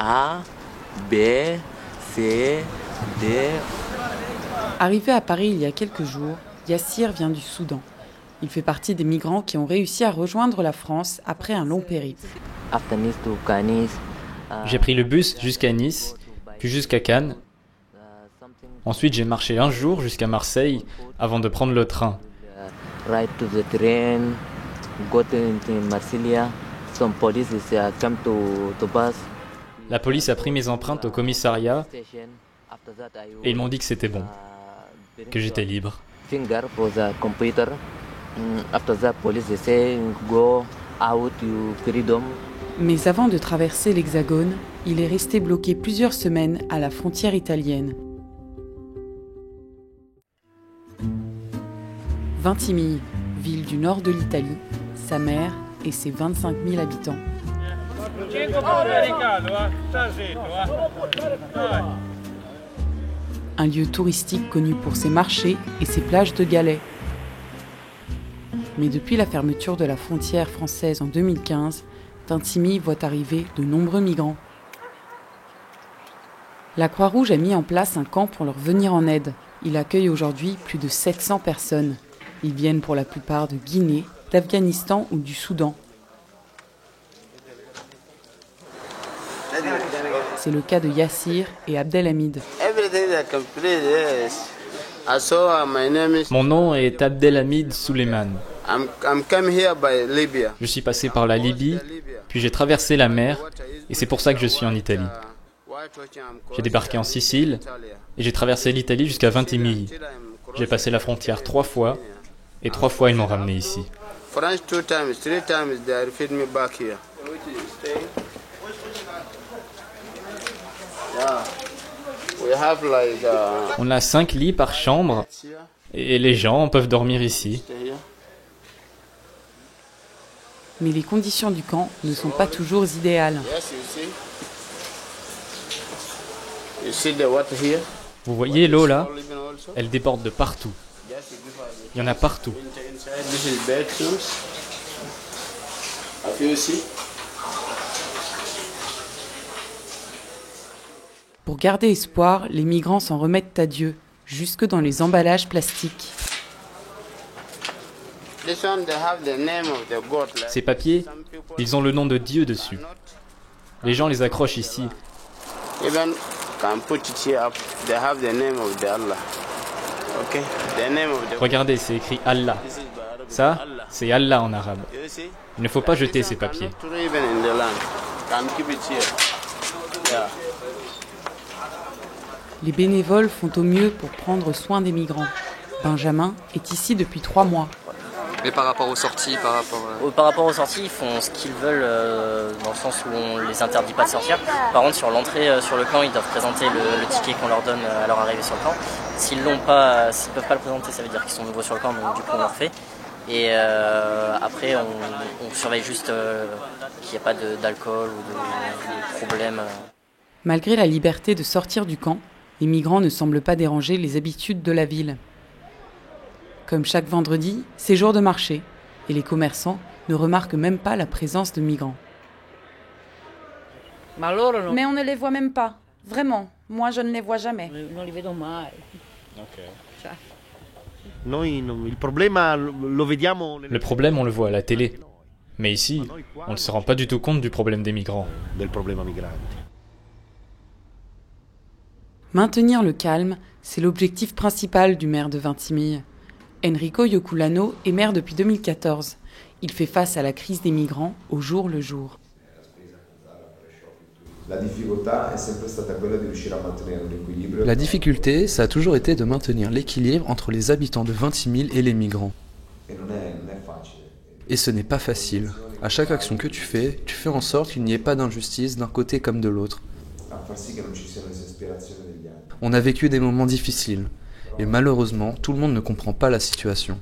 A, B, C, D. Arrivé à Paris il y a quelques jours, Yassir vient du Soudan. Il fait partie des migrants qui ont réussi à rejoindre la France après un long périple. J'ai pris le bus jusqu'à Nice, puis jusqu'à Cannes. Ensuite, j'ai marché un jour jusqu'à Marseille avant de prendre le train. La police a pris mes empreintes au commissariat et ils m'ont dit que c'était bon, que j'étais libre. Mais avant de traverser l'Hexagone, il est resté bloqué plusieurs semaines à la frontière italienne. Ventimille, ville du nord de l'Italie, sa mer et ses 25 000 habitants. Un lieu touristique connu pour ses marchés et ses plages de galets. Mais depuis la fermeture de la frontière française en 2015, Ventimille voit arriver de nombreux migrants. La Croix-Rouge a mis en place un camp pour leur venir en aide. Il accueille aujourd'hui plus de 700 personnes. Ils viennent pour la plupart de Guinée, d'Afghanistan ou du Soudan. C'est le cas de Yassir et Abdelhamid. Mon nom est Abdelhamid Suleiman. Je suis passé par la Libye, puis j'ai traversé la mer, et c'est pour ça que je suis en Italie. J'ai débarqué en Sicile, et j'ai traversé l'Italie jusqu'à Ventimille. J'ai passé la frontière 3 fois, et 3 fois ils m'ont ramené ici. On a 5 lits par chambre, et les gens peuvent dormir ici. Mais les conditions du camp ne sont pas toujours idéales. Vous voyez l'eau là? Elle déborde de partout. Il y en a partout. Pour garder espoir, les migrants s'en remettent à Dieu, jusque dans les emballages plastiques. Ces papiers, ils ont le nom de Dieu dessus. Les gens les accrochent ici. Regardez, c'est écrit Allah. Ça, c'est Allah en arabe. Il ne faut pas jeter ces papiers. Les bénévoles font au mieux pour prendre soin des migrants. Benjamin est ici depuis 3 mois. Mais par rapport aux sorties, Par rapport aux sorties, ils font ce qu'ils veulent, dans le sens où on les interdit pas de sortir. Par contre, sur l'entrée sur le camp, ils doivent présenter le ticket qu'on leur donne à leur arrivée sur le camp. S'ils peuvent pas le présenter, ça veut dire qu'ils sont nouveaux sur le camp, donc du coup on leur fait. Et après, on surveille juste qu'il n'y ait pas d'alcool ou de problème. Malgré la liberté de sortir du camp, les migrants ne semblent pas déranger les habitudes de la ville. Comme chaque vendredi, c'est jour de marché, et les commerçants ne remarquent même pas la présence de migrants. Mais on ne les voit même pas. Vraiment, moi je ne les vois jamais. Le problème, on le voit à la télé. Mais ici, on ne se rend pas du tout compte du problème des migrants. Maintenir le calme, c'est l'objectif principal du maire de Ventimille. Enrico Ioculano est maire depuis 2014. Il fait face à la crise des migrants au jour le jour. La difficulté, ça a toujours été de maintenir l'équilibre entre les habitants de Ventimille et les migrants. Et ce n'est pas facile. À chaque action que tu fais en sorte qu'il n'y ait pas d'injustice d'un côté comme de l'autre. On a vécu des moments difficiles. Et malheureusement, tout le monde ne comprend pas la situation.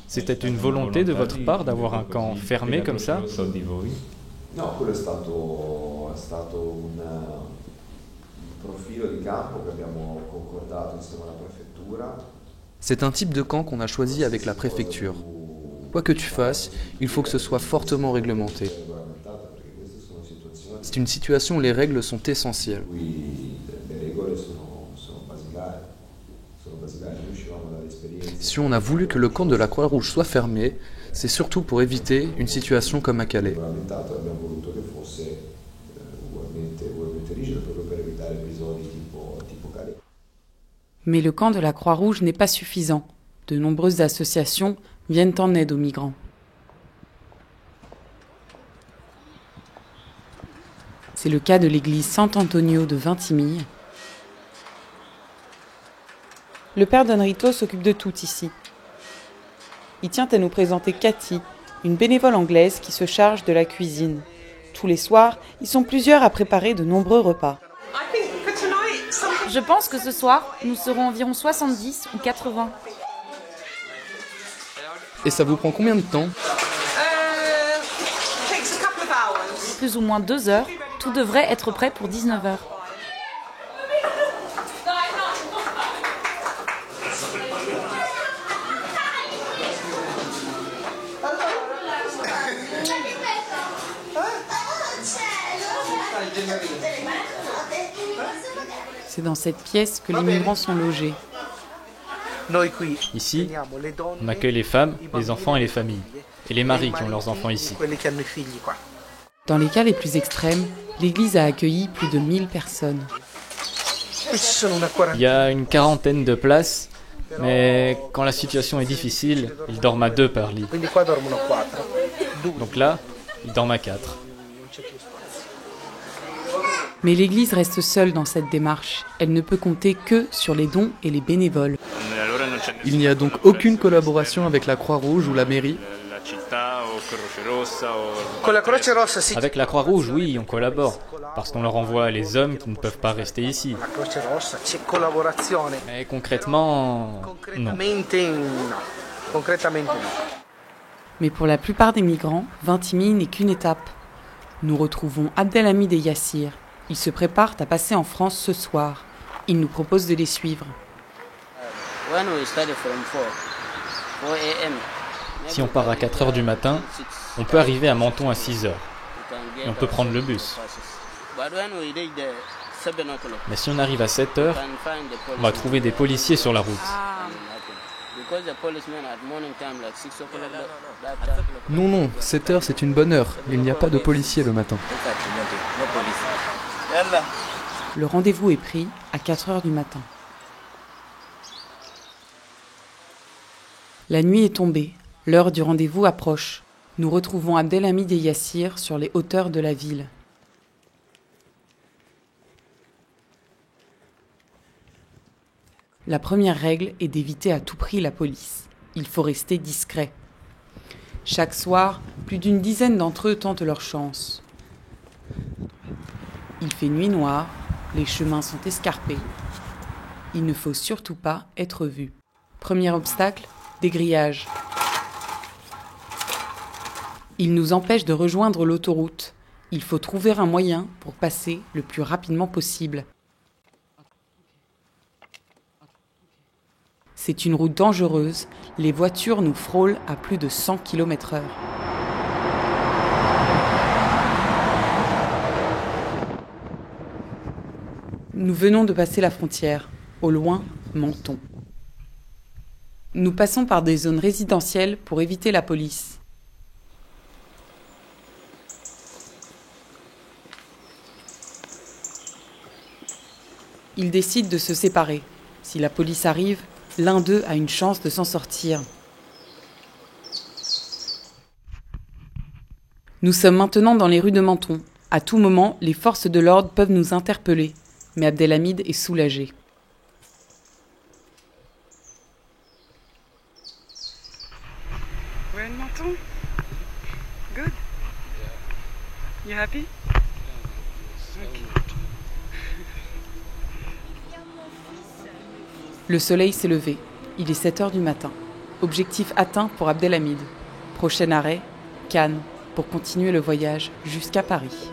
C'était une volonté de votre part d'avoir un camp fermé comme ça? C'est un type de camp qu'on a choisi avec la préfecture. Quoi que tu fasses, il faut que ce soit fortement réglementé. C'est une situation où les règles sont essentielles. Si on a voulu que le camp de la Croix-Rouge soit fermé, c'est surtout pour éviter une situation comme à Calais. Mais le camp de la Croix-Rouge n'est pas suffisant. De nombreuses associations viennent en aide aux migrants. C'est le cas de l'église Sant'Antonio de Vintimille. Le père Donrito s'occupe de tout ici. Il tient à nous présenter Cathy, une bénévole anglaise qui se charge de la cuisine. Tous les soirs, ils sont plusieurs à préparer de nombreux repas. Je pense que ce soir, nous serons environ 70 ou 80. Et ça vous prend combien de temps? Plus ou moins 2 heures. Tout devrait être prêt pour 19 heures. C'est dans cette pièce que les migrants sont logés. Ici, on accueille les femmes, les enfants et les familles, et les maris qui ont leurs enfants ici. Dans les cas les plus extrêmes, l'église a accueilli plus de 1000 personnes. Il y a une quarantaine de places, mais quand la situation est difficile, ils dorment à 2 par lit. Donc là, ils dorment à 4. Mais l'église reste seule dans cette démarche. Elle ne peut compter que sur les dons et les bénévoles. Il n'y a donc aucune collaboration avec la Croix-Rouge ou la mairie? Avec la Croix-Rouge, oui, on collabore, parce qu'on leur envoie les hommes qui ne peuvent pas rester ici. Mais concrètement, non. Mais pour la plupart des migrants, Vintimille n'est qu'une étape. Nous retrouvons Abdelhamid et Yassir. Ils se préparent à passer en France ce soir. Ils nous proposent de les suivre. Si on part à 4 heures du matin, on peut arriver à Menton à 6 heures. Et on peut prendre le bus. Mais si on arrive à 7 heures, on va trouver des policiers sur la route. Non, 7 heures c'est une bonne heure. Il n'y a pas de policiers le matin. Le rendez-vous est pris à 4 heures du matin. La nuit est tombée. L'heure du rendez-vous approche. Nous retrouvons Abdelhamid et Yassir sur les hauteurs de la ville. La première règle est d'éviter à tout prix la police. Il faut rester discret. Chaque soir, plus d'une dizaine d'entre eux tentent leur chance. Il fait nuit noire, les chemins sont escarpés. Il ne faut surtout pas être vu. Premier obstacle, des grillages. Ils nous empêchent de rejoindre l'autoroute. Il faut trouver un moyen pour passer le plus rapidement possible. C'est une route dangereuse. Les voitures nous frôlent à plus de 100 km/h. Nous venons de passer la frontière. Au loin, Menton. Nous passons par des zones résidentielles pour éviter la police. Ils décident de se séparer. Si la police arrive, l'un d'eux a une chance de s'en sortir. Nous sommes maintenant dans les rues de Menton. À tout moment, les forces de l'ordre peuvent nous interpeller. Mais Abdelhamid est soulagé. We're in Menton. Good. You happy? Okay. Le soleil s'est levé. Il est 7 heures du matin. Objectif atteint pour Abdelhamid. Prochain arrêt, Cannes, pour continuer le voyage jusqu'à Paris.